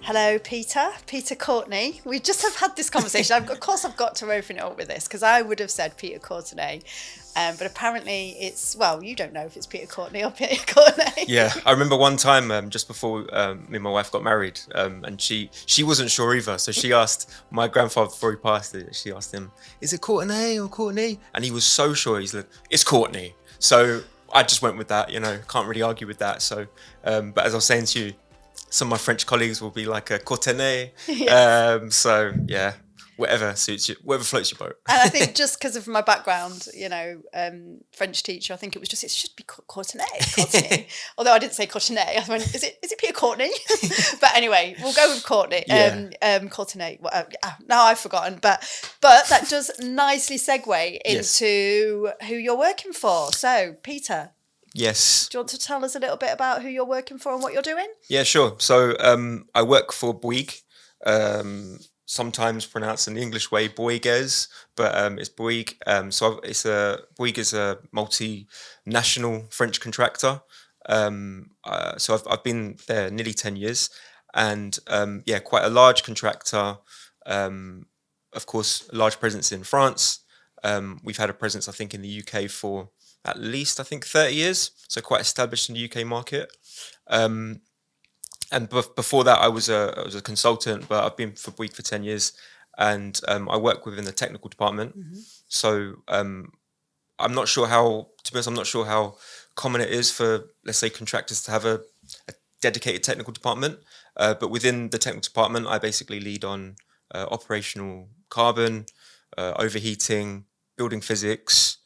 Hello, Peter Courtenay. We just have had this conversation. Of course, I've got to open it up with this because I would have said Peter Courtenay. But apparently it's, well, you don't know if it's Peter Courtenay or Peter Courtenay. Yeah, I remember one time just before me and my wife got married, and she wasn't sure either. So she asked my grandfather before he passed it. She asked him, "Is it Courtenay or Courtenay?" And he was so sure. He's like, "It's Courtenay." So I just went with that. Can't really argue with that. So, but as I was saying to you, some of my French colleagues will be like a Courtenay. Yes. So yeah, whatever suits you, whatever floats your boat. And I think just because of my background, French teacher, I think it should be Courtenay. Although I didn't say Courtenay, I went, is it Peter Courtenay? But anyway, we'll go with Courtenay. Courtenay. Now I've forgotten, but that does nicely segue into who you're working for. So, Peter. Yes. Do you want to tell us a little bit about who you're working for and what you're doing? Yeah, sure. So I work for Bouygues, sometimes pronounced in the English way, Bouygues, but it's Bouygues. Bouygues is a multinational French contractor. So I've been there nearly 10 years, and quite a large contractor. Of course, a large presence in France. We've had a presence, I think, in the UK for at least, I think, 30 years. So quite established in the UK market. And before that, I was a consultant, but I've been for Bouygues for 10 years, and I work within the technical department. Mm-hmm. So I'm not sure how common it is for, let's say, contractors to have a dedicated technical department. But within the technical department, I basically lead on operational carbon, overheating, building physics,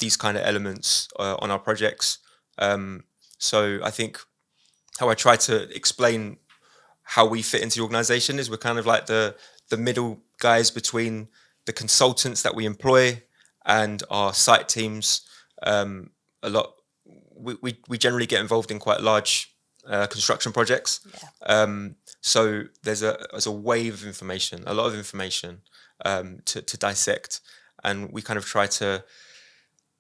these kind of elements on our projects. So I think how I try to explain how we fit into the organization is we're kind of like the middle guys between the consultants that we employ and our site teams. We generally get involved in quite large construction projects. Yeah. So there's a wave of information, a lot of information to dissect, and we kind of try to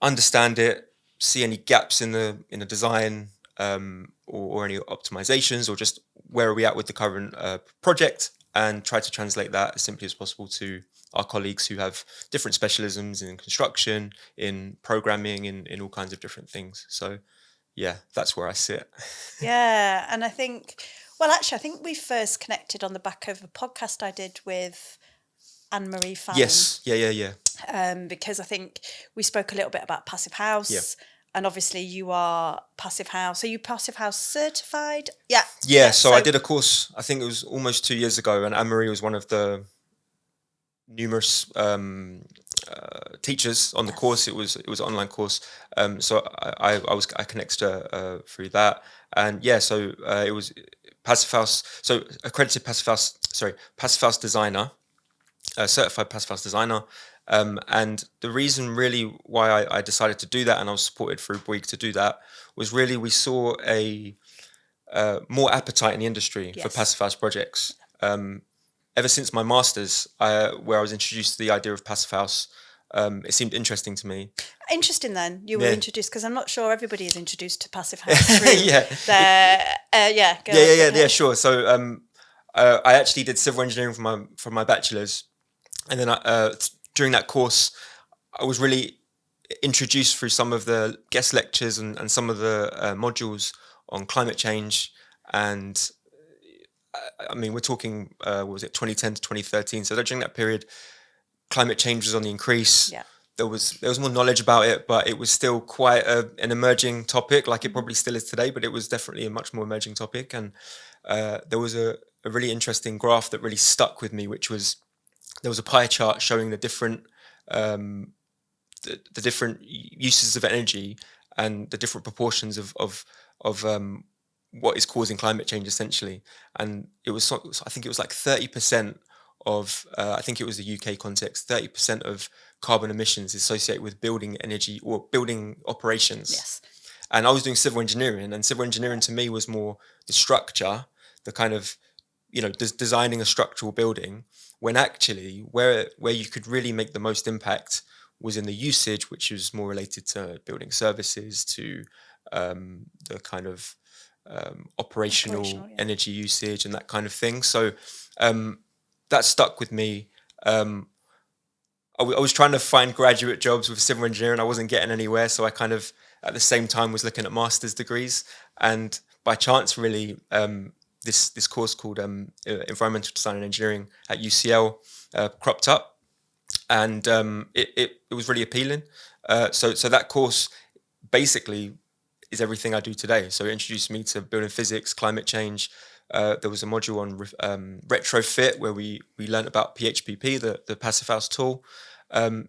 understand it, see any gaps in the design, or any optimizations, or just where are we at with the current project, and try to translate that as simply as possible to our colleagues who have different specialisms in construction, in programming, in all kinds of different things. So yeah, that's where I sit. Yeah, and I think we first connected on the back of a podcast I did with Anne-Marie Fallon. Yes, yeah. Because I think we spoke a little bit about Passivhaus. Yeah. And obviously you are Passivhaus. Are you Passivhaus certified? Yeah. Yeah, so I did a course, I think it was almost 2 years ago, and Anne-Marie was one of the numerous teachers on the course. It was an online course. So I connected her through that. And yeah, so it was Passivhaus, so accredited Passivhaus designer, certified Passivhaus designer. And the reason really why I decided to do that, and I was supported through Bouygues to do that, was really we saw a more appetite in the industry for Passivhaus projects. Ever since my master's, where I was introduced to the idea of Passivhaus, it seemed interesting to me. Interesting then, you were introduced, because I'm not sure everybody is introduced to Passivhaus. Sure. So I actually did civil engineering for my bachelor's, and then during that course, I was really introduced through some of the guest lectures and some of the modules on climate change. And I mean, we're talking, what was it, 2010 to 2013. So during that period, climate change was on the increase. Yeah. There was more knowledge about it, but it was still quite an emerging topic, like it probably still is today, but it was definitely a much more emerging topic. And there was a really interesting graph that really stuck with me, which was, there was a pie chart showing the different the different uses of energy and the different proportions of what is causing climate change, essentially. And it was, I think it was like 30% of, I think it was the UK context, 30% of carbon emissions associated with building energy or building operations. Yes. And I was doing civil engineering, and civil engineering to me was more the structure, the kind of, designing a structural building, when actually where you could really make the most impact was in the usage, which was more related to building services, to the kind of operational yeah. energy usage and that kind of thing. So that stuck with me. I was trying to find graduate jobs with civil engineering. I wasn't getting anywhere, so I kind of at the same time was looking at master's degrees, and by chance, really, this course called Environmental Design and Engineering at UCL cropped up, and it was really appealing. So that course basically is everything I do today. So it introduced me to building physics, climate change. There was a module on retrofit where we learned about PHPP, the Passivhaus tool.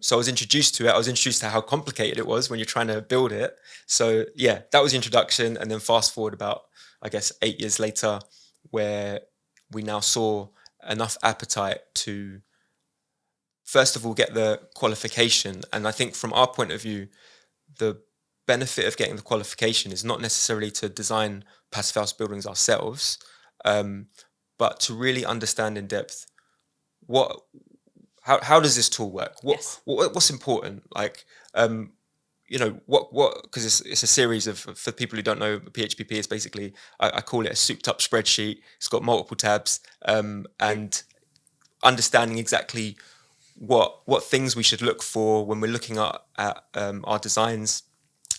So I was introduced to it. I was introduced to how complicated it was when you're trying to build it. So yeah, that was the introduction. And then fast forward about, I guess, 8 years later, where we now saw enough appetite to, first of all, get the qualification. And I think from our point of view, the benefit of getting the qualification is not necessarily to design Passivhaus buildings ourselves, but to really understand in depth how does this tool work? What's important? Like, because it's a series of, for people who don't know, PHPP is basically, I call it a souped up spreadsheet. It's got multiple tabs, and understanding exactly what things we should look for when we're looking at our designs.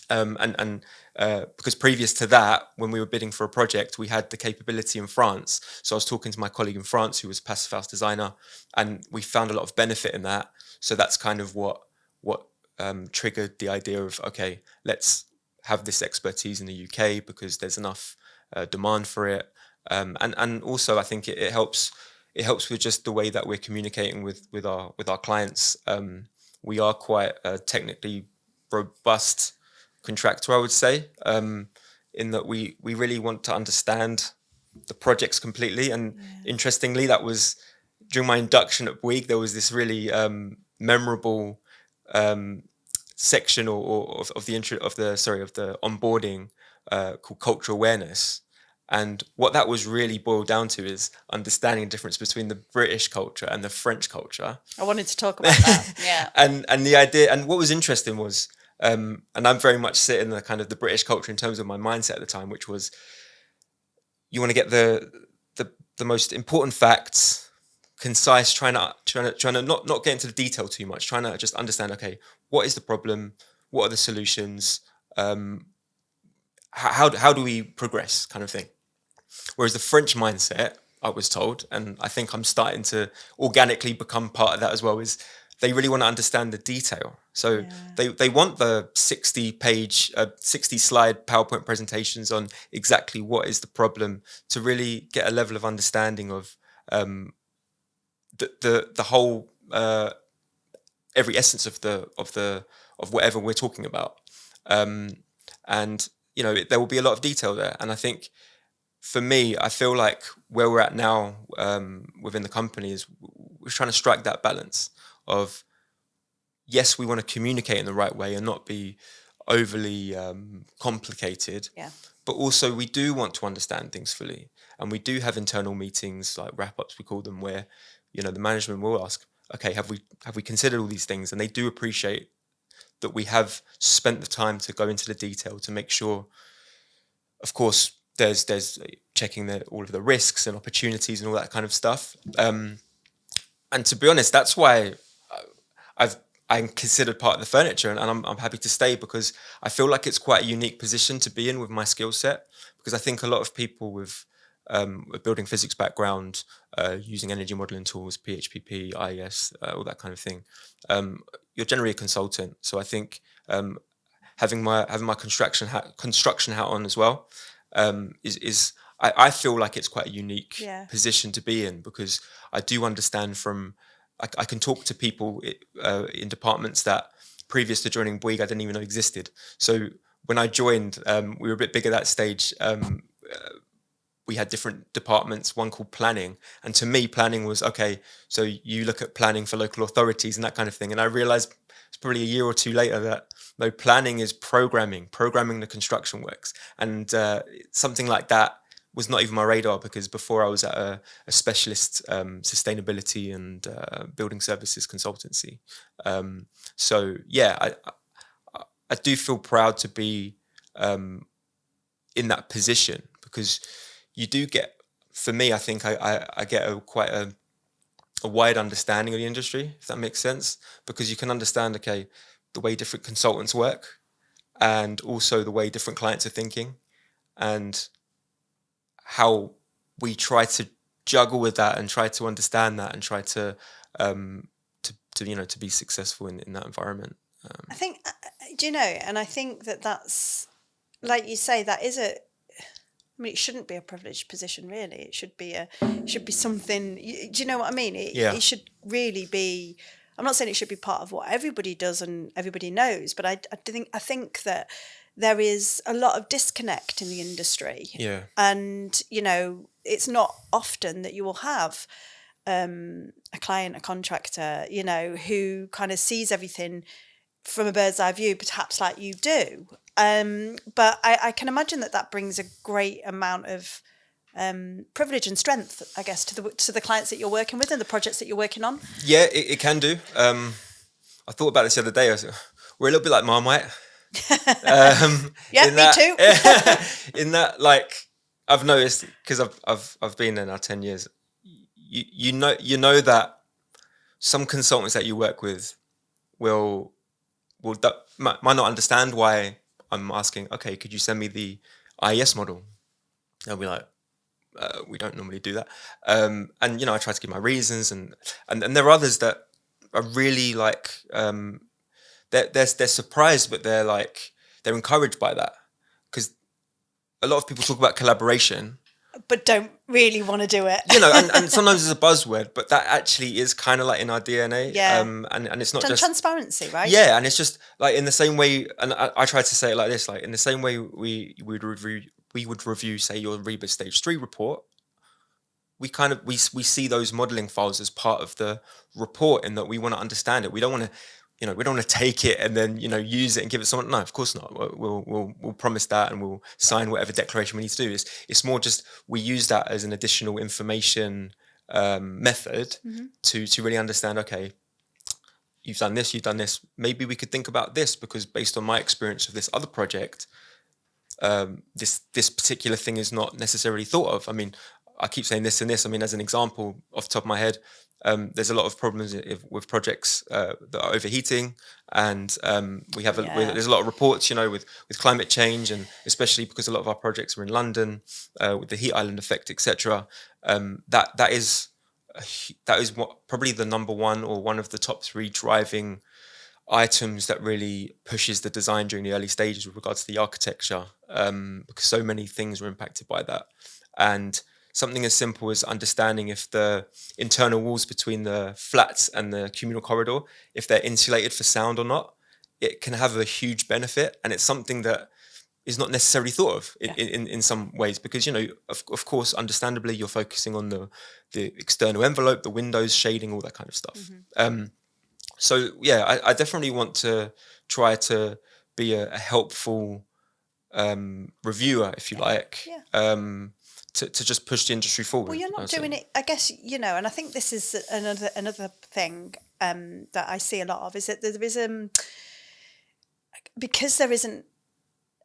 Because previous to that, when we were bidding for a project, we had the capability in France. So I was talking to my colleague in France who was a Passivhaus designer, and we found a lot of benefit in that. So that's kind of what triggered the idea of, okay, let's have this expertise in the UK because there's enough demand for it. And also I think it helps with just the way that we're communicating with our clients. We are quite technically robust contractor, I would say, in that we really want to understand the projects completely. And interestingly, that was during my induction at Bouygues, there was this really memorable section of the onboarding called cultural awareness. And what that was really boiled down to is understanding the difference between the British culture and the French culture. I wanted to talk about that. Yeah. and the idea, and what was interesting was, and I'm very much sit in the kind of the British culture in terms of my mindset at the time, which was you want to get the most important facts, concise, trying to not get into the detail too much, trying to just understand, okay, what is the problem, what are the solutions, how do we progress, kind of thing. Whereas the French mindset, I was told, and I think I'm starting to organically become part of that as well, is they really want to understand the detail. So they want the 60-page, 60-slide PowerPoint presentations on exactly what is the problem to really get a level of understanding of the whole every essence of whatever we're talking about. And there will be a lot of detail there. And I think for me, I feel like where we're at now within the company is we're trying to strike that balance of, yes, we want to communicate in the right way and not be overly complicated. Yeah. But also we do want to understand things fully. And we do have internal meetings, like wrap-ups, we call them, where, the management will ask, okay, have we considered all these things? And they do appreciate that we have spent the time to go into the detail to make sure, of course, there's checking all of the risks and opportunities and all that kind of stuff. And to be honest, that's why I'm considered part of the furniture, and I'm happy to stay, because I feel like it's quite a unique position to be in with my skill set, because I think a lot of people with a building physics background, using energy modeling tools, PHPP, IES, all that kind of thing, you're generally a consultant. So I think having my construction hat on as well is I feel like it's quite a unique position to be in, because I do understand I can talk to people in departments that previous to joining Bouygues I didn't even know existed. So when I joined, we were a bit bigger at that stage. We had different departments, one called planning. And to me, planning was, okay, so you look at planning for local authorities and that kind of thing. And I realized it's probably a year or two later that no, planning is programming the construction works. And something like that was not even my radar, because before I was at a specialist sustainability and building services consultancy. So yeah, I do feel proud to be in that position, because you do get, for me, I think I get quite a wide understanding of the industry, if that makes sense, because you can understand, okay, the way different consultants work and also the way different clients are thinking and how we try to juggle with that and try to understand that and try to to be successful in that environment. I think, do you know, and I think that's, like you say, that is I mean, it shouldn't be a privileged position, really. It should be something. Do you know what I mean? It should really be. I'm not saying it should be part of what everybody does and everybody knows, but I think that there is a lot of disconnect in the industry. Yeah. And it's not often that you will have a client, a contractor, who kind of sees everything from a bird's eye view, perhaps like you do. But I can imagine that brings a great amount of privilege and strength, I guess, to the clients that you're working with and the projects that you're working on. Yeah, it can do. I thought about this the other day. We're a little bit like Marmite. Yeah, me too. In that, like, I've noticed, because I've been there now 10 years. You know that some consultants that you work with might not understand why I'm asking, okay, could you send me the IES model? They'll be like, we don't normally do that. And I try to give my reasons, and there are others that are really like, they're surprised, but they're encouraged by that, because a lot of people talk about collaboration, but don't really want to do it. And sometimes it's a buzzword, but that actually is kind of like in our DNA. Yeah. And it's not just transparency, right? Yeah, and it's just like, in the same way, and I try to say it like this, like, in the same way we would review, say, your REBA Stage 3 report. We see those modelling files as part of the report, in that we want to understand it. We don't want to, we don't want to take it and then, use it and give it to someone. No, of course not. We'll promise that, and we'll sign whatever declaration we need to do. It's more just, we use that as an additional information method to really understand, okay, you've done this. Maybe we could think about this, because based on my experience of this other project, this particular thing is not necessarily thought of. I mean, I keep saying this and this. I mean, as an example, off the top of my head, there's a lot of problems with projects that are overheating, and there's a lot of reports, with climate change, and especially because a lot of our projects are in London with the heat island effect, etc. That is what probably the number one, or one of the top three driving items that really pushes the design during the early stages with regards to the architecture, because so many things are impacted by that. And something as simple as understanding if the internal walls between the flats and the communal corridor, if they're insulated for sound or not, it can have a huge benefit. And it's something that is not necessarily thought of in some ways, because, of course, understandably, you're focusing on the external envelope, the windows, shading, all that kind of stuff. So, yeah, I definitely want to try to be a helpful reviewer, if you like, to just push the industry forward. Well, you're not doing it, I guess, and I think this is another thing that I see a lot of, is that there is because there isn't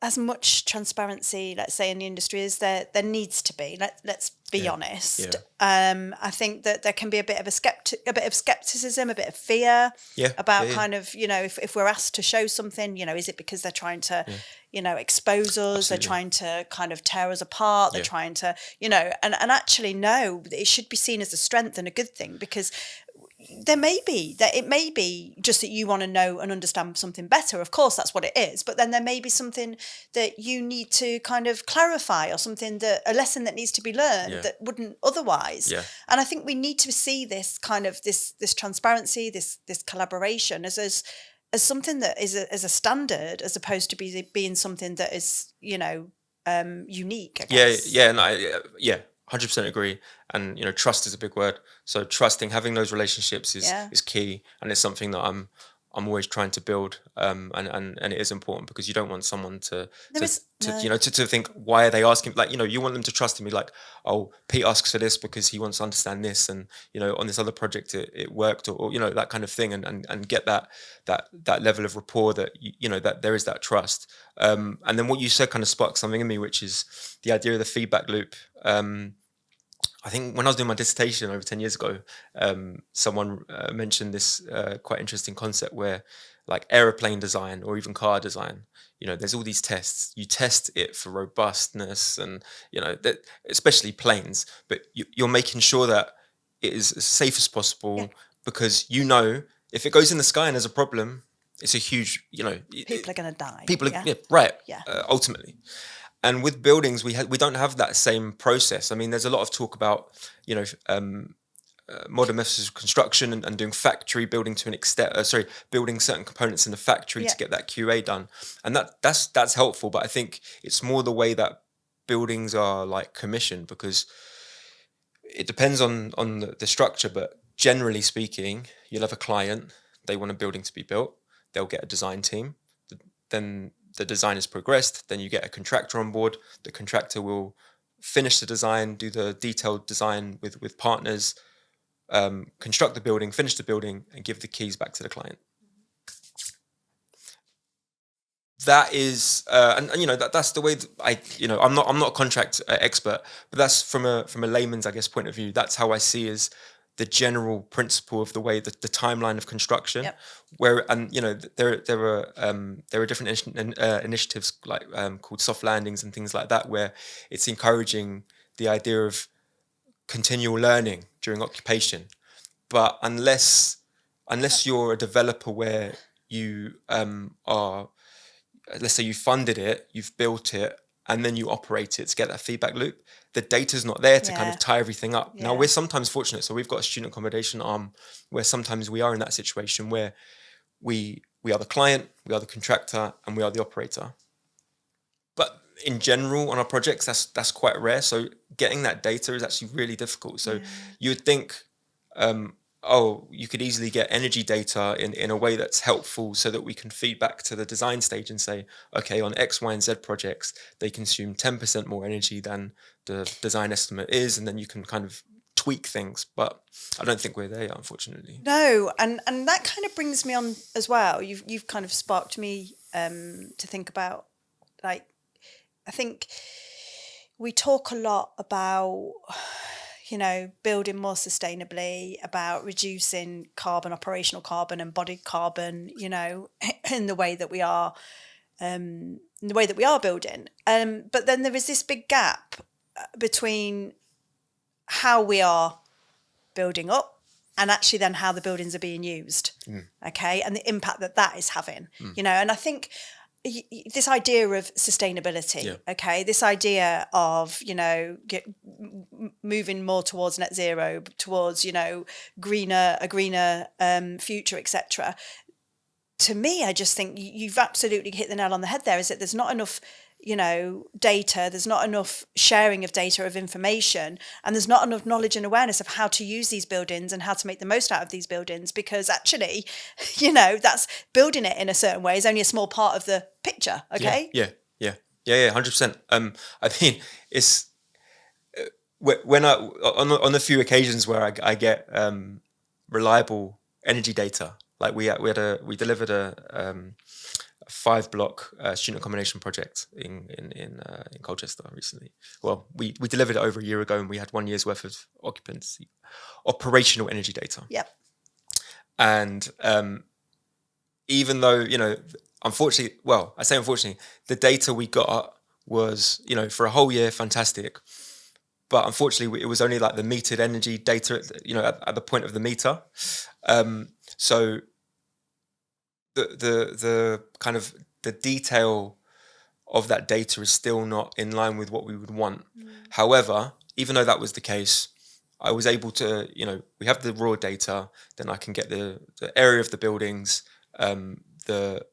as much transparency, let's say, in the industry as there needs to be. Let's be honest. I think that there can be a bit of skepticism, a bit of fear about kind of, if we're asked to show something, is it because they're trying to, expose us? Absolutely. They're trying to kind of tear us apart. They're trying to, and actually, no, it should be seen as a strength and a good thing, because it may be just that you want to know and understand something better. Of course, that's what it is. But then there may be something that you need to kind of clarify, or a lesson that needs to be learned that wouldn't otherwise. Yeah. And I think we need to see this kind of this transparency, this collaboration as something that is as a standard, as opposed to being something that is, unique, I guess. Yeah. 100% agree. And, trust is a big word. So trusting, having those relationships is key. And it's something that I'm always trying to build, and it is important because you don't want someone to think, why are they asking? Like, you want them to trust me. Like, oh, Pete asks for this because he wants to understand this, and on this other project it worked, or that kind of thing, and get that level of rapport that that there is that trust. And then what you said kind of sparked something in me, which is the idea of the feedback loop. I think when I was doing my dissertation over 10 years ago, someone mentioned this quite interesting concept where, like, aeroplane design or even car design, there's all these tests. You test it for robustness and, that, especially planes, but you're making sure that it is as safe as possible, because if it goes in the sky and there's a problem, it's a huge, people are going to die. People ultimately. And with buildings, we don't have that same process. I mean, there's a lot of talk about, modern methods of construction and doing factory building to an extent. Building certain components in the factory to get that QA done, and that's helpful. But I think it's more the way that buildings are like commissioned, because it depends on the structure. But generally speaking, you'll have a client. They want a building to be built. They'll get a design team. Then the design is progressed, then you get a contractor on board. The contractor will finish the design, do the detailed design with partners, construct the building, finish the building, and give the keys back to the client. That is, that's the way that I'm not a contract expert, but that's from a layman's, I guess, point of view. That's how I see as the general principle of the way that the timeline of construction, where there are different initiatives like called soft landings and things like that, where it's encouraging the idea of continual learning during occupation. But unless you're a developer where you are, let's say you funded it, you've built it, and then you operate it to get that feedback loop, the data's not there to kind of tie everything up. Now, we're sometimes fortunate. So we've got a student accommodation arm where sometimes we are in that situation where we are the client, we are the contractor, and we are the operator. But in general, on our projects, that's quite rare. So getting that data is actually really difficult. So you would think, you could easily get energy data in a way that's helpful so that we can feed back to the design stage and say, okay, on X, Y, and Z projects, they consume 10% more energy than the design estimate is. And then you can kind of tweak things. But I don't think we're there yet, unfortunately. No. And that kind of brings me on as well. You've kind of sparked me to think about, like, I think we talk a lot about, building more sustainably, about reducing carbon, operational carbon, embodied carbon, in the way that we are, building. But then there is this big gap between how we are building up and actually then how the buildings are being used. Okay, and the impact that is having. And I think this idea of sustainability, okay, this idea of, moving more towards net zero, towards, a greener future, etc. To me, I just think you've absolutely hit the nail on the head there, is that there's not enough, data, there's not enough sharing of data, of information, and there's not enough knowledge and awareness of how to use these buildings and how to make the most out of these buildings, because actually, that's building it in a certain way is only a small part of the picture, okay? Yeah, 100%. I mean, it's when on the few occasions where I get reliable energy data, like we delivered a 5-block student accommodation project in Colchester recently. Well, we delivered it over a year ago, and we had 1 year's worth of occupancy, operational energy data. Yep. And even though, unfortunately, I say unfortunately, the data we got was, for a whole year, fantastic. But unfortunately, it was only like the metered energy data, at the point of the meter. So the kind of the detail of that data is still not in line with what we would want. However, even though that was the case, I was able to, we have the raw data, then I can get the area of the buildings, the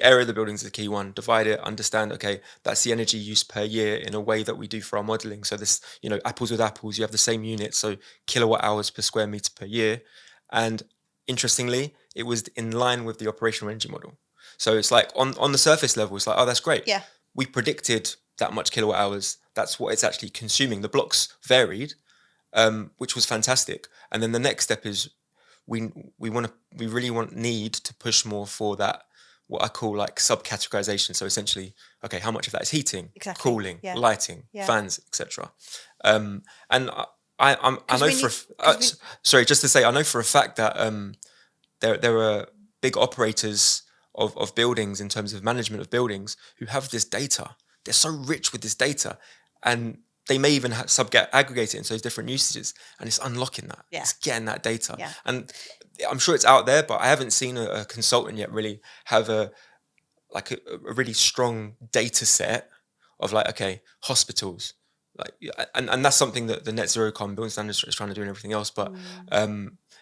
area of the buildings is the key one, divide it, understand, okay, that's the energy use per year in a way that we do for our modelling. So this, apples with apples, you have the same unit, so kilowatt hours per square metre per year. And interestingly, it was in line with the operational energy model. So it's like on the surface level, it's like, oh, that's great. Yeah. We predicted that much kilowatt hours. That's what it's actually consuming. The blocks varied, which was fantastic. And then the next step is we really need to push more for that, what I call like subcategorization. So essentially, okay, how much of that is heating, cooling, lighting, fans, etc. And I know sorry, just to say, I know for a fact that there are big operators of buildings in terms of management of buildings who have this data. They're so rich with this data, and they may even aggregate it into those different usages, and it's unlocking that. It's getting that data. And I'm sure it's out there, but I haven't seen a consultant yet really have a really strong data set of like, okay, hospitals, like, and that's something that the net zero carbon building standards is trying to do and everything else. But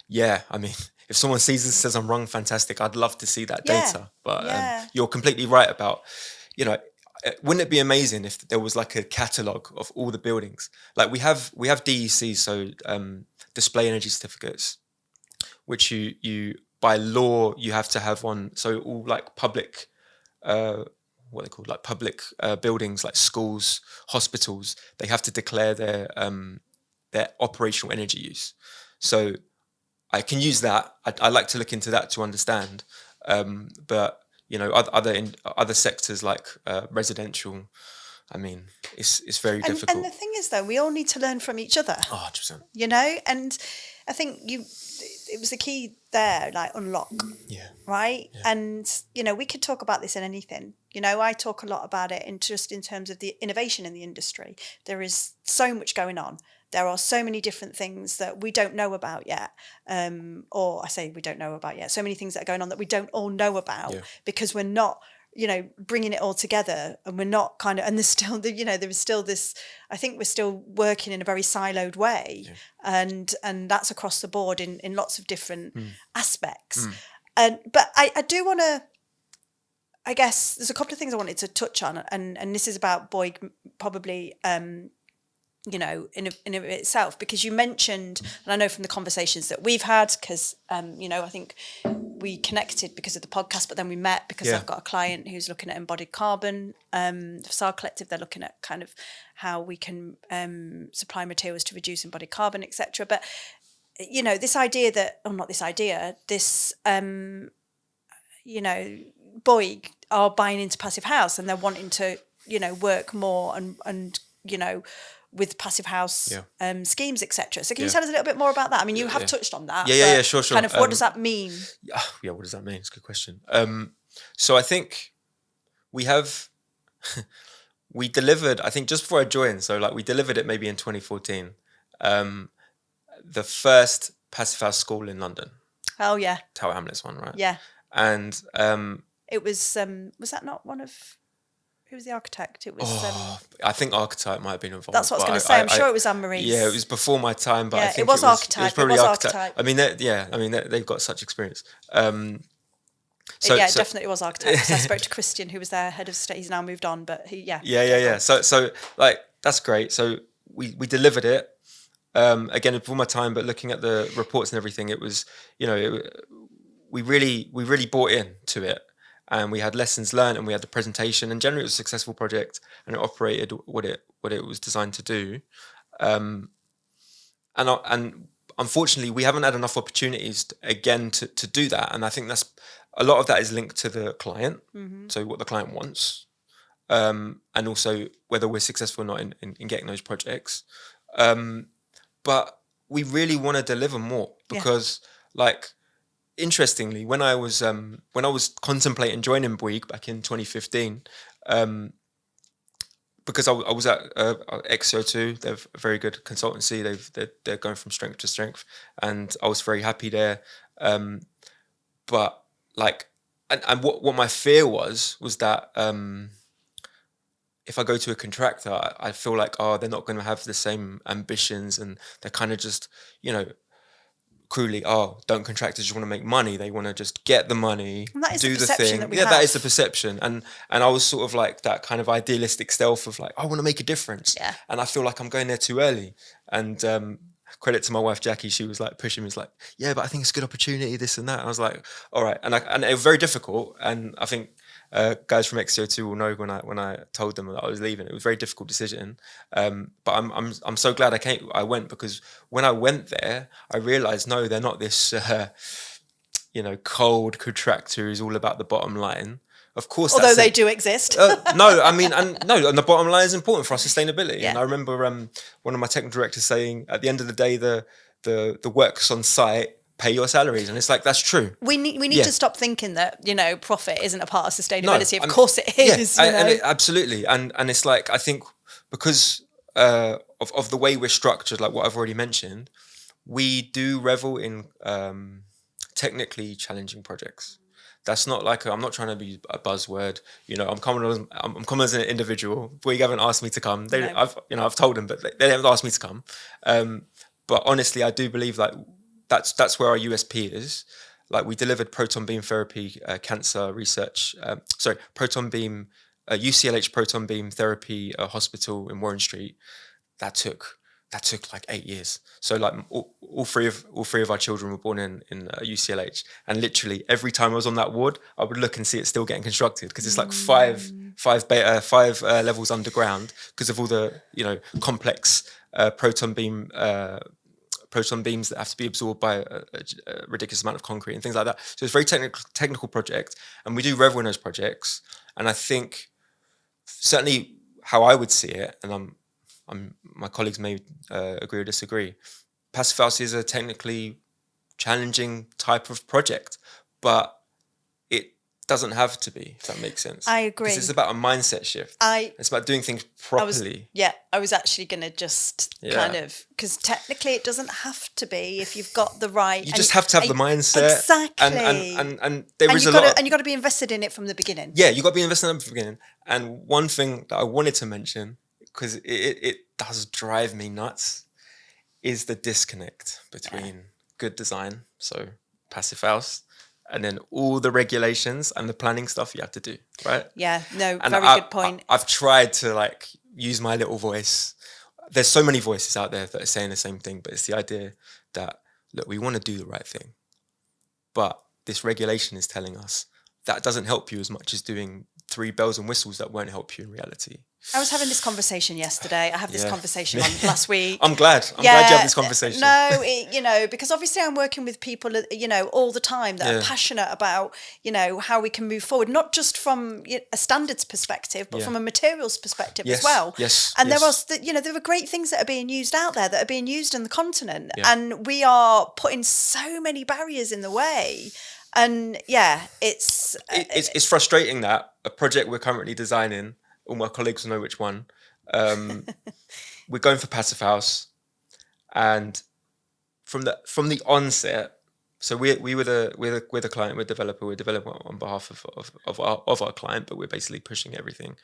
yeah, I mean, if someone sees this and says I'm wrong, fantastic. I'd love to see that data. But you're completely right about, wouldn't it be amazing if there was like a catalogue of all the buildings? Like we have DECs, so display energy certificates, which you by law you have to have one. So all like public, what they called, like public buildings, like schools, hospitals, they have to declare their operational energy use. So I can use that. I like to look into that to understand. But other sectors like residential, I mean, it's very difficult. And the thing is, though, we all need to learn from each other. 100%. And I think it was the key there, like unlock. Yeah. Right. Yeah. And, we could talk about this in anything. I talk a lot about it in terms of the innovation in the industry. There is so much going on. There are so many different things that we don't know about yet. Or I say we don't know about yet. So many things that are going on that we don't all know about because we're not, bringing it all together, and we're not and there's still, there is still this, I think we're still working in a very siloed way. And that's across the board in lots of different aspects. But I do want to, I guess there's a couple of things I wanted to touch on, and this is about Bouygues probably, in of itself, because you mentioned, and I know from the conversations that we've had, because, I think we connected because of the podcast, but then we met because I've got a client who's looking at embodied carbon. The Facade Collective, they're looking at kind of how we can supply materials to reduce embodied carbon, etc. But, this idea that, or not this idea, this, Bouygues are buying into Passivhaus, and they're wanting to, work more and with Passivhaus schemes, etc. So can you tell us a little bit more about that? I mean, you have touched on that. Yeah, sure. Kind of, what does that mean? Yeah, what does that mean? It's a good question. So I think we delivered, I think just before I joined, so like we delivered it maybe in 2014, the first Passivhaus school in London. Oh, yeah. Tower Hamlets one, right? Yeah. And it was that not one of... Who was the architect? It was. I think Archetype might have been involved. That's what I was going to say. I'm sure it was Anne-Marie's. Yeah, it was before my time, but I think it was Archetype. It was probably Archetype. I mean, they've got such experience. It definitely was Archetype. Because I spoke to Christian, who was their head of state. He's now moved on, but Yeah. So like that's great. So we delivered it. Again, before my time, but looking at the reports and everything, it was we really bought into it. And we had lessons learned, and we had the presentation, and generally it was a successful project, and it operated what it was designed to do. And unfortunately, we haven't had enough opportunities to do that. And I think that's a lot of that is linked to the client, so what the client wants, and also whether we're successful or not in getting those projects. But we really want to deliver more because, interestingly, when I was contemplating joining Bouygues back in 2015, because I was at XO2, they're a very good consultancy. They're going from strength to strength, and I was very happy there. But what my fear was that if I go to a contractor, I feel like they're not going to have the same ambitions, and they're kind of just cruelly, don't contractors just want to make money? They want to just get the money, do the thing. That is the perception. And I was sort of like that kind of idealistic self of like, I want to make a difference. Yeah. And I feel like I'm going there too early. And credit to my wife Jackie, she was like pushing me, was like, yeah, but I think it's a good opportunity, this and that. And I was like, all right. And it was very difficult. And I think guys from XCO2 will know when I told them that I was leaving, it was a very difficult decision. But I'm so glad I went, because when I went there, I realized, no, they're not this cold contractor who's all about the bottom line. Of course, although they do exist. No, I mean, and the bottom line is important for our sustainability. Yeah. And I remember one of my technical directors saying, at the end of the day, the works on site pay your salaries, and it's like, that's true. We need to stop thinking that profit isn't a part of sustainability. Of course it is. And absolutely, and it's like, I think because of the way we're structured, like what I've already mentioned, we do revel in technically challenging projects. That's not like I'm not trying to be a buzzword. I'm coming as an individual. Bouygues haven't asked me to come. I've told them, but they haven't asked me to come. But honestly, I do believe like that's where our USP is. Like, we delivered proton beam therapy cancer research. Proton beam UCLH proton beam therapy hospital in Warren Street. That took like 8 years. So like all three of our children were born in UCLH, and literally every time I was on that ward, I would look and see it still getting constructed, because it's like five levels underground, because of all the complex proton beams that have to be absorbed by a ridiculous amount of concrete and things like that. So it's a very technical project, and we do revel in those projects. And I think certainly how I would see it, and my colleagues may agree or disagree, Passivhaus is a technically challenging type of project, but it doesn't have to be, if that makes sense. I agree. It's about a mindset shift. It's about doing things properly. I was actually going to just kind of, because technically it doesn't have to be if you've got the right. You just have to have the mindset. Exactly. And there is a lot. And you've got to be invested in it from the beginning. Yeah, you've got to be invested in it from the beginning. And one thing that I wanted to mention, because it does drive me nuts, is the disconnect between good design, so Passivhaus, and then all the regulations and the planning stuff you have to do, right? Yeah, no, and very good point. I've tried to like use my little voice. There's so many voices out there that are saying the same thing, but it's the idea that, look, we want to do the right thing, but this regulation is telling us that doesn't help you as much as doing 3 bells and whistles that won't help you in reality. I was having this conversation yesterday. I had this conversation last week. I'm glad you have this conversation. No, because obviously I'm working with people, all the time that are passionate about, how we can move forward, not just from a standards perspective, but from a materials perspective as well. Yes. And there are great things that are being used out there, that are being used in the continent, and we are putting so many barriers in the way. And it's frustrating that a project we're currently designing, all my colleagues will know which one, we're going for Passivhaus, and from the onset, so we're the client, we're developer, we're developing on behalf of our client, but we're basically pushing everything,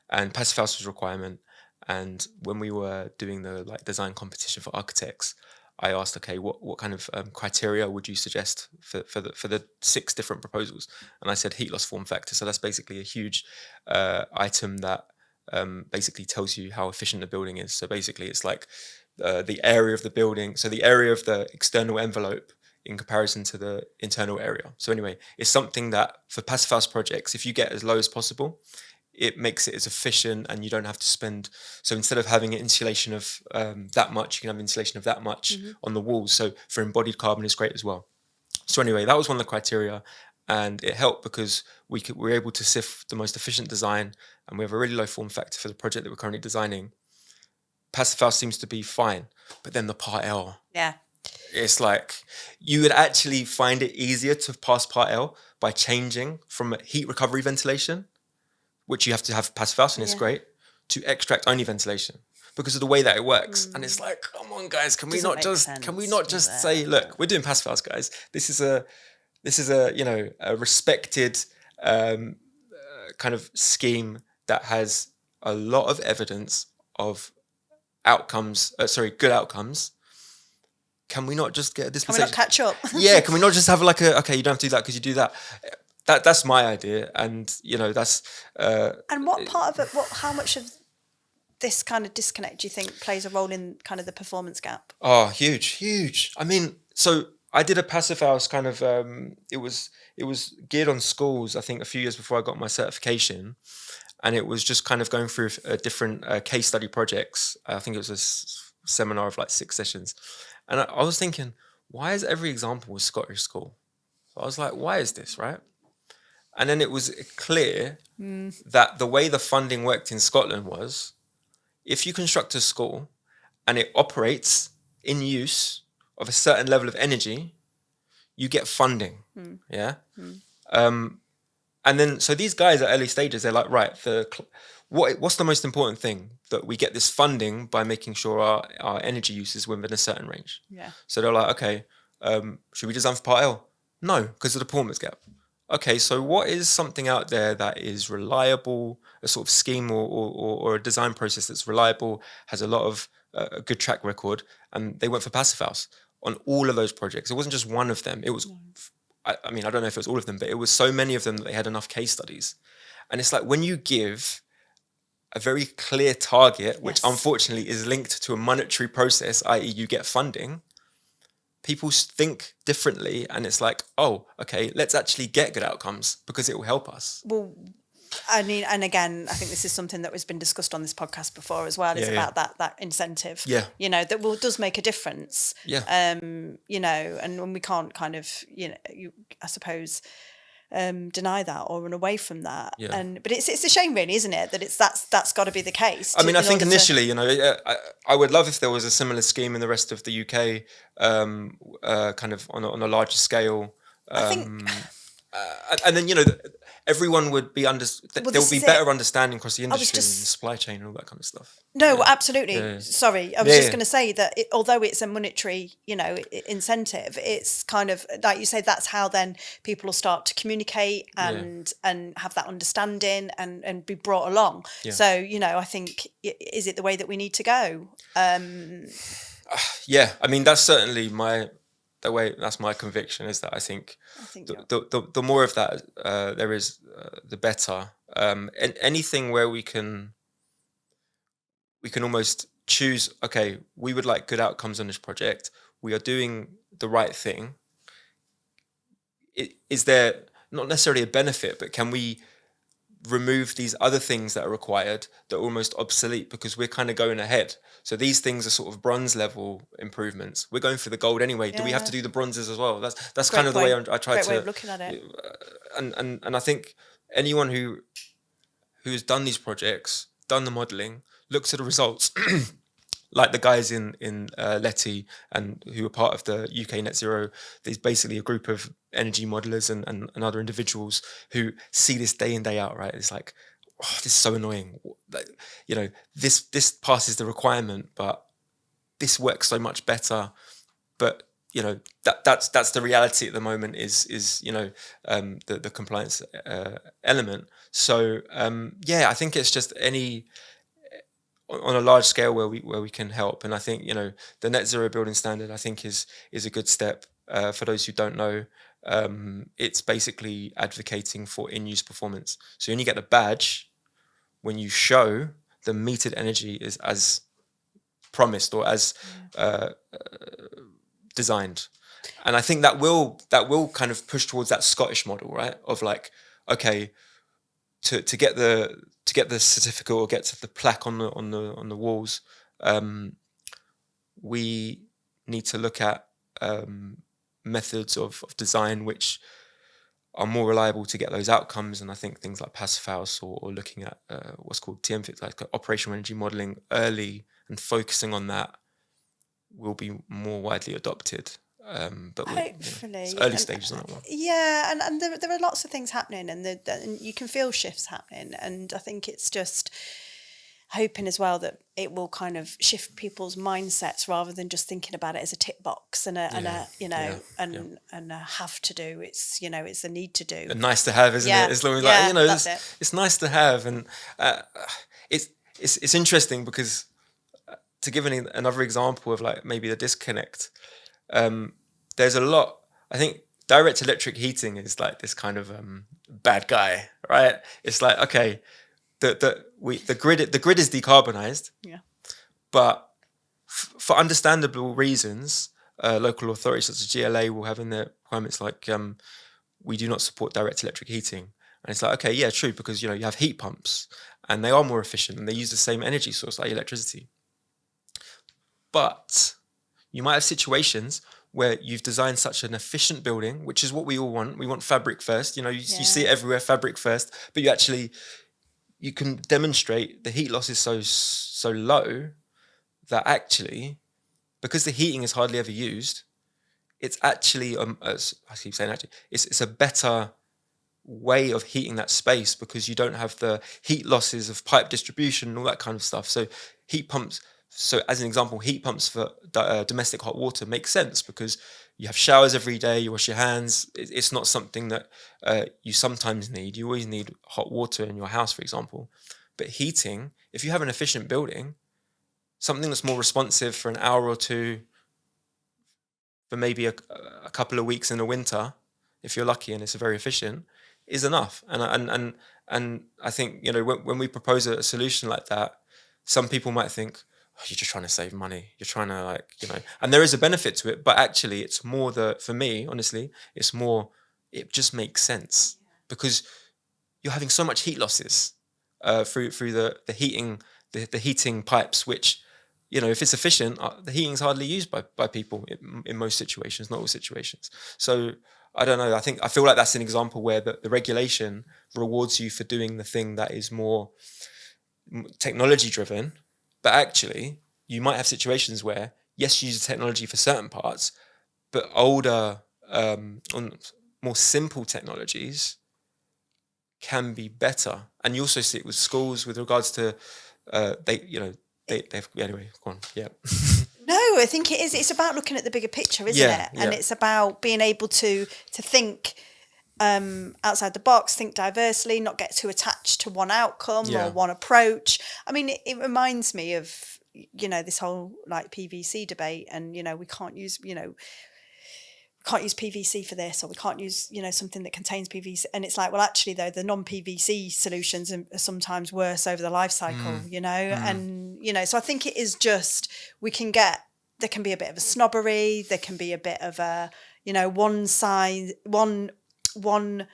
and Passivhaus was a requirement. And when we were doing the design competition for architects, I asked, okay, what kind of criteria would you suggest for the 6 different proposals? And I said heat loss form factor. So that's basically a huge item that basically tells you how efficient the building is. So basically it's like the area of the building, so the area of the external envelope in comparison to the internal area. So anyway, it's something that for Passivhaus projects, if you get as low as possible, it makes it as efficient, and you don't have to spend. So instead of having an insulation of that much, you can have insulation of that much on the walls. So for embodied carbon, it's great as well. So anyway, that was one of the criteria, and it helped because we were able to sift the most efficient design, and we have a really low form factor for the project that we're currently designing. Passivhaus seems to be fine, but then the Part L. Yeah. It's like you would actually find it easier to pass Part L by changing from heat recovery ventilation, which you have to have Passivhaus, and it's great, to extract only ventilation because of the way that it works. And it's like, come on, guys, can we not just say, look, we're doing Passivhaus, guys. This is a respected kind of scheme that has a lot of evidence of good outcomes. Can we not just get a dispensation? Can we not catch up? Yeah, can we not just have okay, you don't have to do that because you do that. That's my idea, and that's. And what part of it? How much of this kind of disconnect, do you think, plays a role in kind of the performance gap? Oh, huge. I mean, so I did a Passivhaus kind of. It was geared on schools. I think a few years before I got my certification, and it was just kind of going through different case study projects. I think it was a seminar of like 6 sessions, and I was thinking, why is every example a Scottish school? So I was like, why is this, right? And then it was clear that the way the funding worked in Scotland was, if you construct a school and it operates in use of a certain level of energy, you get funding. Yeah. And then, so these guys at early stages, they're like, right, what's the most important thing? That we get this funding by making sure our energy use is within a certain range. Yeah. So they're like, okay, should we design for Part L? No, because of the performance gap. Okay, so what is something out there that is reliable, a sort of scheme or a design process that's reliable, has a lot of a good track record? And they went for Passivhaus on all of those projects. It wasn't just one of them. It was, I mean, I don't know if it was all of them, but it was so many of them that they had enough case studies. And it's like when you give a very clear target, which unfortunately is linked to a monetary process, i.e. you get funding, people think differently, and it's like, oh, okay, let's actually get good outcomes because it will help us. Well, I mean, and again, I think this is something that has been discussed on this podcast before as well, is about that incentive, you know, that does make a difference. Yeah. You know, and when we can't kind of, you know, I suppose, deny that or run away from that. Yeah. But it's a shame, really, isn't it, that that's got to be the case. I mean, I think initially, you know, I would love if there was a similar scheme in the rest of the UK, kind of on a larger scale. I think, and then, you know, everyone would be there would be better understanding across the industry and supply chain and all that kind of stuff. No, absolutely. Yeah. Sorry, I was just going to say that although it's a monetary, you know, incentive, it's kind of like you say. That's how then people will start to communicate and have that understanding and be brought along. Yeah. So, you know, I think, is it the way that we need to go? Yeah, I mean, that's certainly that's my conviction, is that I think the more of that there is, the better. And anything where we can almost choose, okay, we would like good outcomes on this project, we are doing the right thing. Is there not necessarily a benefit, but can we remove these other things that are required that are almost obsolete because we're kind of going ahead? So these things are sort of bronze level improvements. We're going for the gold anyway. Do we have to do the bronzes as well? That's kind of the way I try to. Great way of looking at it. And I think anyone who's done these projects, done the modelling, looks at the results, like the guys in Letty and who are part of the UK Net Zero. There's basically a group of energy modelers and other individuals who see this day in, day out, right? It's like, oh, this is so annoying. You know, this passes the requirement, but this works so much better. But, you know, that's the reality at the moment is you know, the compliance element. So I think it's just on a large scale where we can help. And I think, you know, the Net Zero building standard, I think is a good step. For those who don't know, it's basically advocating for in-use performance. So you only get the badge when you show the metered energy is as promised or as designed. And I think that will kind of push towards that Scottish model, right? Of like, okay, to get the certificate or get to the plaque on the walls, we need to look at methods of design which are more reliable to get those outcomes. And I think things like Passivhaus or looking at what's called TMFIT, like operational energy modelling early and focusing on that, will be more widely adopted. But hopefully, it's early stages on that one. Yeah, and there are lots of things happening, and you can feel shifts happening, and I think it's just hoping as well that it will kind of shift people's mindsets rather than just thinking about it as a tick box and a have to do. It's, you know, it's a need to do. A nice to have, isn't it? As long as like, you know, it's nice to have, and it's interesting because to give another example of like maybe the disconnect. There's a lot. I think direct electric heating is like this kind of bad guy, right? It's like, okay, the grid is decarbonised. Yeah. But for understandable reasons, local authorities such as GLA will have in their requirements like we do not support direct electric heating. And it's like, okay, yeah, true, because you have heat pumps and they are more efficient and they use the same energy source like electricity. But you might have situations where you've designed such an efficient building, which is what we all want. We want fabric first. You see it everywhere, fabric first. But you can demonstrate the heat loss is so low that actually, because the heating is hardly ever used, it's actually, as I keep saying, actually, it's a better way of heating that space because you don't have the heat losses of pipe distribution and all that kind of stuff. So heat pumps. So as an example, heat pumps for domestic hot water make sense because you have showers every day, you wash your hands. It's not something that you sometimes need. You always need hot water in your house, for example. But heating, if you have an efficient building, something that's more responsive for an hour or two, for maybe a couple of weeks in the winter, if you're lucky and it's very efficient, is enough. And I think when we propose a solution like that, some people might think, oh, you're just trying to save money. You're trying to and there is a benefit to it, but actually it's more for me, honestly, it just makes sense because you're having so much heat losses through the heating, the heating pipes, which, if it's efficient, the heating's hardly used by people in most situations, not all situations. So I don't know. I feel like that's an example where the regulation rewards you for doing the thing that is more technology driven. But actually, you might have situations where, yes, you use the technology for certain parts, but older, more simple technologies can be better. And you also see it with schools with regards to anyway, go on. Yeah. No, I think it is. It's about looking at the bigger picture, isn't it? And it's about being able to think outside the box, think diversely, not get too attached to one outcome or one approach. I mean, it reminds me of this whole PVC debate, and we can't use PVC for this, or we can't use something that contains PVC, and it's like, well, actually though, the non-PVC solutions are sometimes worse over the life cycle. And so I think it is just, there can be a bit of a snobbery, there can be a bit of a one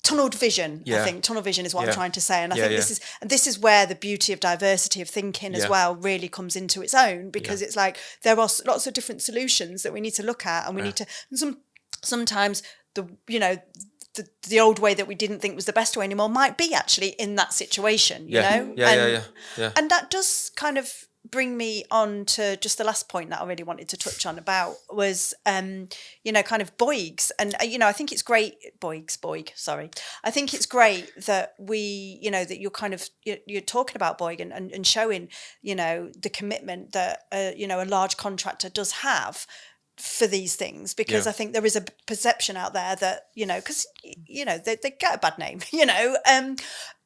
tunneled vision. I think tunnel vision is what I'm trying to say, and I think this is where the beauty of diversity of thinking as well really comes into its own, because it's like there are lots of different solutions that we need to look at, and we need to, and sometimes the old way that we didn't think was the best way anymore might be actually in that situation, and that does kind of bring me on to just the last point that I really wanted to touch on about was, kind of Bouygues. And, I think it's great, Bouygues, sorry. I think it's great that that you're talking about Bouygues and showing, the commitment that, a large contractor does have for these things, because I think there is a perception out there that, because, they get a bad name,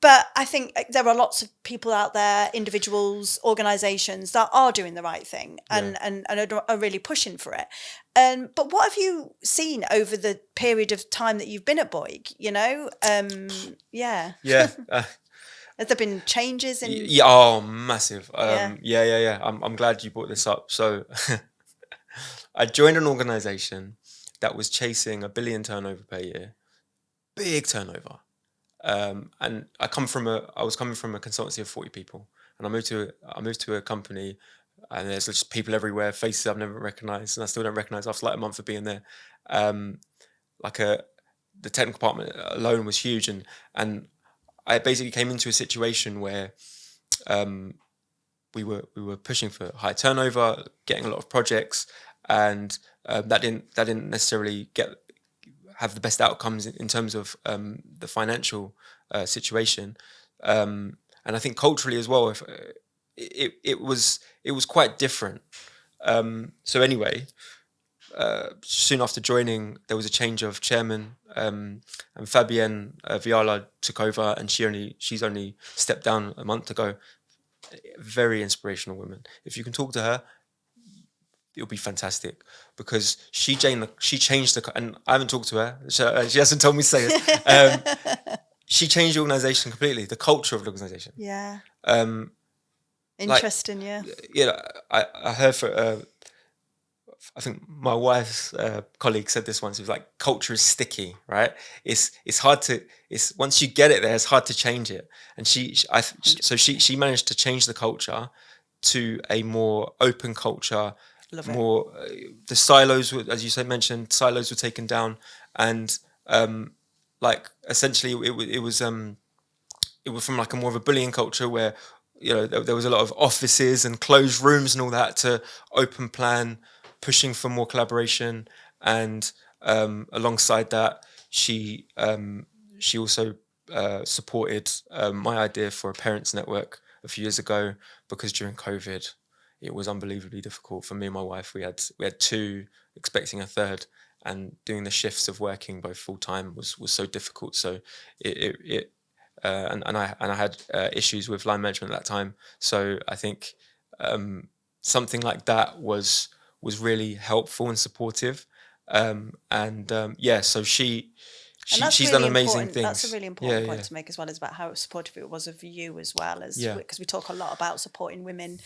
but I think there are lots of people out there, individuals, organisations that are doing the right thing and are really pushing for it. But what have you seen over the period of time that you've been at Bouygues, Has there been changes in? Massive. I'm glad you brought this up. So I joined an organisation that was chasing $1 billion turnover per year, big turnover. And I was coming from a consultancy of 40 people, and I moved to a company, and there's just people everywhere, faces I've never recognised, and I still don't recognise after like a month of being there. The technical department alone was huge, and I basically came into a situation where we were pushing for high turnover, getting a lot of projects, and that didn't necessarily have the best outcomes in terms of the financial situation, and I think culturally as well. If it was quite different. So anyway, soon after joining, there was a change of chairman, and Fabienne Viala took over, and she's only stepped down a month ago. Very inspirational woman. If you can talk to her, it'll be fantastic, because she changed the, and I haven't talked to her. She hasn't told me to say it. she changed the organisation completely, the culture of the organisation. Yeah. Like, Interesting, yeah. I heard I think my wife's colleague said this once. It was like, culture is sticky, right? It's hard to, it's once you get it there, it's hard to change it. And she managed to change the culture to a more open culture. Love it. More the silos were, as you said, mentioned, silos were taken down, and like essentially it was from like a more of a bullying culture where, you know, there was a lot of offices and closed rooms and all that, to open plan, pushing for more collaboration. And alongside that, she also supported my idea for a parents network a few years ago, because during COVID it was unbelievably difficult for me and my wife. We had two, expecting a third, and doing the shifts of working both full time was so difficult. So and I had issues with line management at that time. So I think something like that was really helpful and supportive. So she's really done amazing things. That's a really important point to make as well, is about how supportive it was of you as well, as because we talk a lot about supporting women,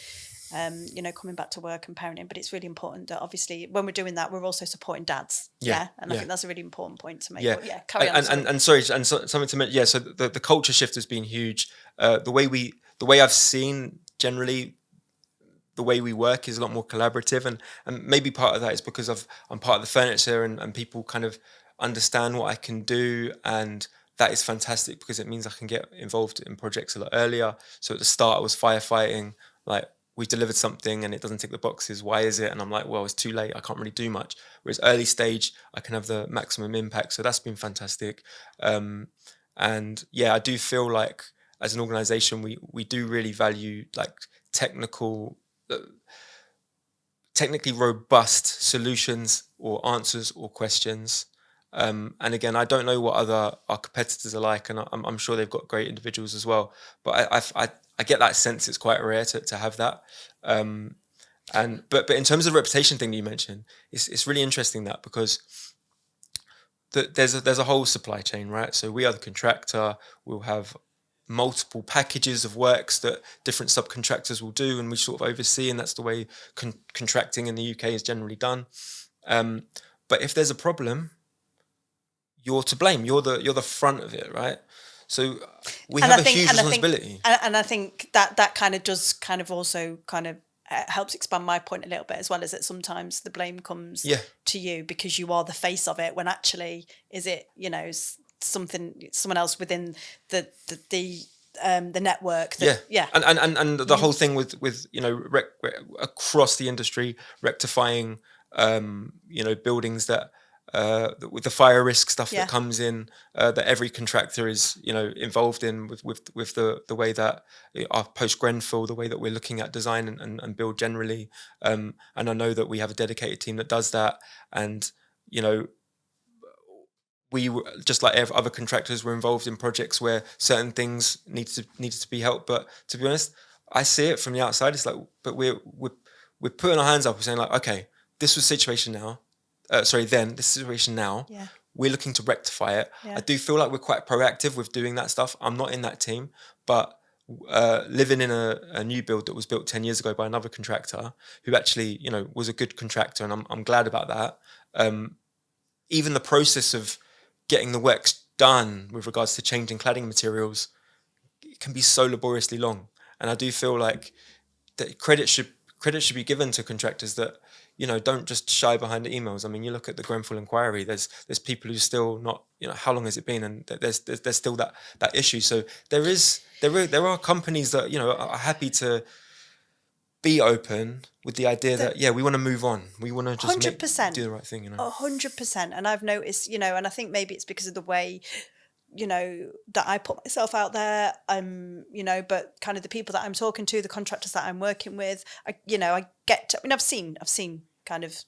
you know, coming back to work and parenting, but it's really important that obviously when we're doing that, we're also supporting dads. I think that's a really important point to make. But carry on. And something to mention. So the culture shift has been huge. The way I've seen generally, the way we work is a lot more collaborative, and maybe part of that is because I'm part of the furniture, and people kind of understand what I can do, and that is fantastic because it means I can get involved in projects a lot earlier. So at the start I was firefighting, like, we delivered something and it doesn't tick the boxes, why is it? And I'm like, well, it's too late, I can't really do much. Whereas early stage, I can have the maximum impact. So that's been fantastic. And I do feel like as an organization, we do really value like technically robust solutions or answers or questions. And again, I don't know what our competitors are like, and I'm sure they've got great individuals as well. But I get that sense it's quite rare to have that. But in terms of the reputation thing that you mentioned, it's really interesting, that because there's a whole supply chain, right? So we are the contractor. We'll have multiple packages of works that different subcontractors will do, and we sort of oversee, and that's the way contracting in the UK is generally done. But if there's a problem, you're to blame. You're the front of it, right? So we have a huge responsibility. And I think that kind of does kind of also kind of helps expand my point a little bit as well, is that sometimes the blame comes to you because you are the face of it, when actually is it, you know, someone else within the network and the whole thing with you know across the industry, rectifying you know, buildings that with the fire risk stuff that comes in, that every contractor is, you know, involved in, with the way that our post Grenfell, the way that we're looking at design and build generally, and I know that we have a dedicated team that does that. And you know, we were, just like other contractors, were involved in projects where certain things needed to be helped. But to be honest, I see it from the outside. It's like, but we're putting our hands up and saying like, okay, this was situation now. This situation now. Yeah. We're looking to rectify it. Yeah. I do feel like we're quite proactive with doing that stuff. I'm not in that team, but living in a new build that was built 10 years ago by another contractor who actually, you know, was a good contractor, and I'm glad about that. Even the process of getting the works done with regards to changing cladding materials, it can be so laboriously long. And I do feel like that credit should be given to contractors that, you know, don't just shy behind the emails. I mean, you look at the Grenfell inquiry, there's people who still not, you know, how long has it been? And there's still that issue. So there are companies that, you know, are happy to be open with the idea that we want to move on. We want to just 100%, do the right thing, you know. 100%. And I've noticed, you know, and I think maybe it's because of the way, you know, that I put myself out there, you know, but kind of the people that I'm talking to, the contractors that I'm working with, I've seen kind of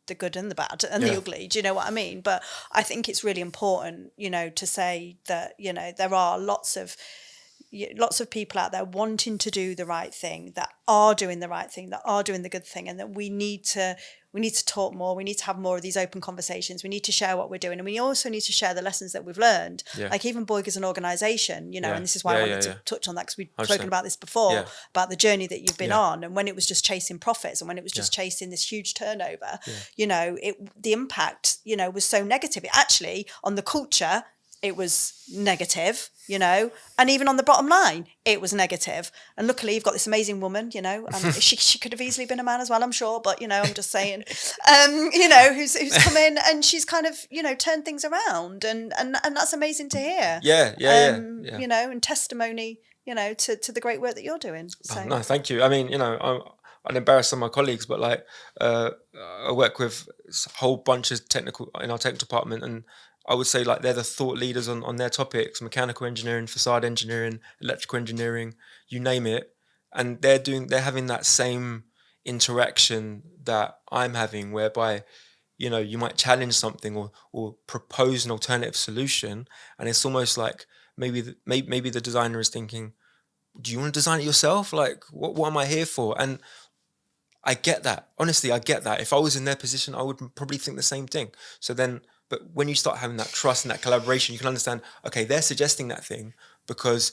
the good and the bad and the ugly. Do you know what I mean? But I think it's really important, you know, to say that, you know, there are lots of lots of people out there wanting to do the right thing, that are doing the right thing, that are doing the good thing, and that we need to talk more. We need to have more of these open conversations. We need to share what we're doing, and we also need to share the lessons that we've learned. Like even Bouygues as an organisation, and this is why I wanted to touch on that, because we've spoken about this before, about the journey that you've been on, and when it was just chasing profits, and when it was just chasing this huge turnover, the impact, was so negative. It actually, on the culture, it was negative, and even on the bottom line, it was negative. And luckily, you've got this amazing woman, and she could have easily been a man as well, I'm sure. But, I'm just saying, who's come in and she's kind of, turned things around. And that's amazing to hear. And testimony, to the great work that you're doing. So. Oh, no, thank you. I mean, I'd embarrass some of my colleagues, but like I work with a whole bunch of in our technical department, and I would say like they're the thought leaders on their topics: mechanical engineering, facade engineering, electrical engineering, you name it. And they're having that same interaction that I'm having, whereby, you might challenge something or propose an alternative solution, and it's almost like maybe the designer is thinking, do you want to design it yourself? Like, what am I here for? And I get that. Honestly, I get that. If I was in their position, I would probably think the same thing. So then, but when you start having that trust and that collaboration, you can understand, okay, they're suggesting that thing because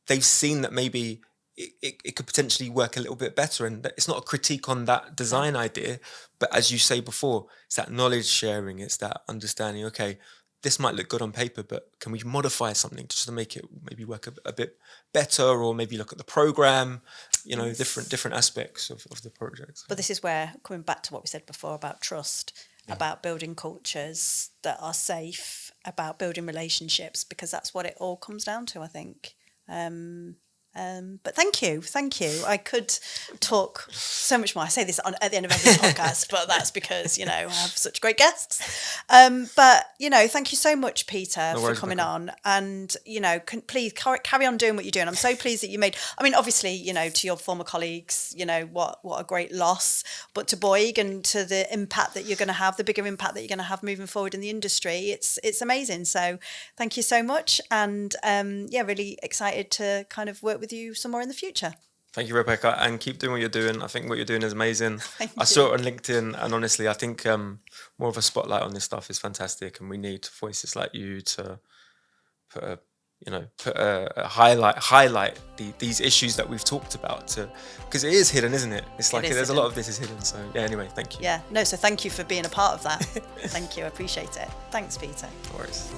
they've seen that maybe it could potentially work a little bit better. And it's not a critique on that design idea, but as you say before, it's that knowledge sharing. It's that understanding, okay, this might look good on paper, but can we modify something just to make it maybe work a bit better, or maybe look at the program, different aspects of the project. But this is where, coming back to what we said before about trust, about building cultures that are safe, about building relationships, because that's what it all comes down to, I think. But thank you. I could talk so much more. I say this at the end of every podcast, but that's because, I have such great guests. But, thank you so much, Peter, for coming on. And, please carry on doing what you're doing. I'm so pleased that you obviously, to your former colleagues, what a great loss, but to Bouygues and to the impact that you're going to have, the bigger impact that you're going to have moving forward in the industry, it's amazing. So thank you so much. And, really excited to kind of work with you some more in the future. Thank you, Rebecca, and keep doing what you're doing. I think what you're doing is amazing. I saw it on LinkedIn, and honestly, I think more of a spotlight on this stuff is fantastic, and we need voices like you to highlight these issues that we've talked about, because it is hidden, isn't it? It's like there's hidden. A lot of this is hidden. So anyway, thank you. So thank you for being a part of that. Thank you, I appreciate it. Thanks, Peter. No worries.